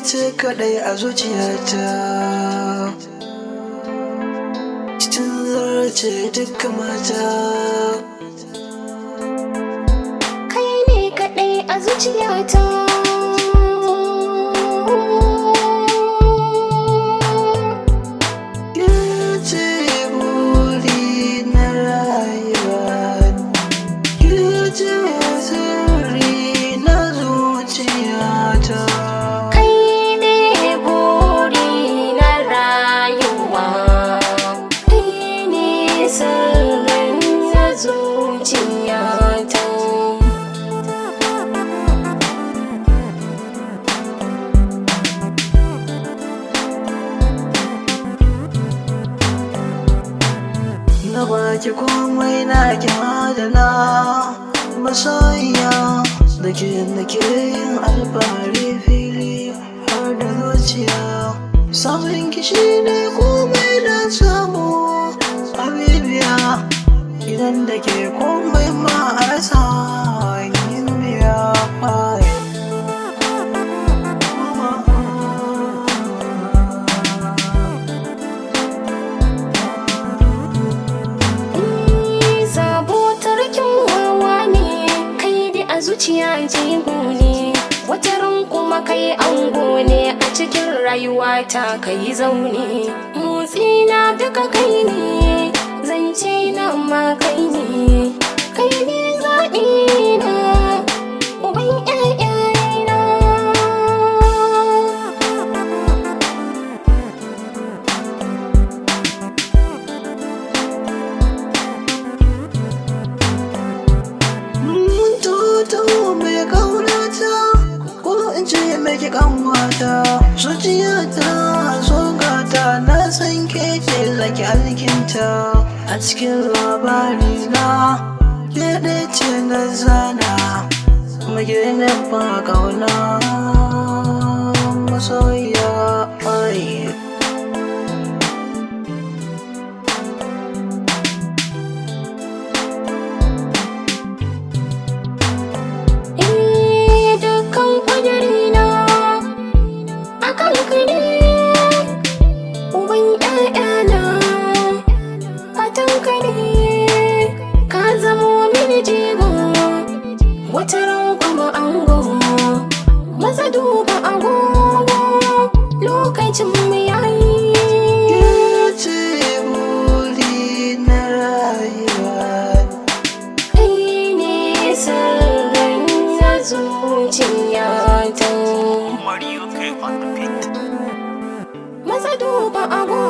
ce kaɗai a zuciyata, cikin zarce duka mata. Kai ne kaɗai a zuciyata. Na baki komai na ki adana masoyiya, da ke nake yin alfahari fili har da zuciya. Samun ki shine komai na samu habibiya, idan da ke komai ma a rasa yin biya. Zuciya jigo ne, wataran kuma kai ango ne, a cikin rayuwata kai zaune. Motsi na duka kai ne, zance na ma kai ne, kai ne zaɓi na, uban ƴaƴana. Mai kaunata ko in ce miki kanwata, zuciyata sogata na san ke ce zaki alkinta. A cikin labari na ke ɗaya ce na zana, kuma ke na ba kauna masoyiya. Wataran kuma ango, maza duba agogo, lokacin mu yayi. Ce buri na rayuwa, kai ne sirrin na zuciyata. Mario K on the beat. Maza duba agogo.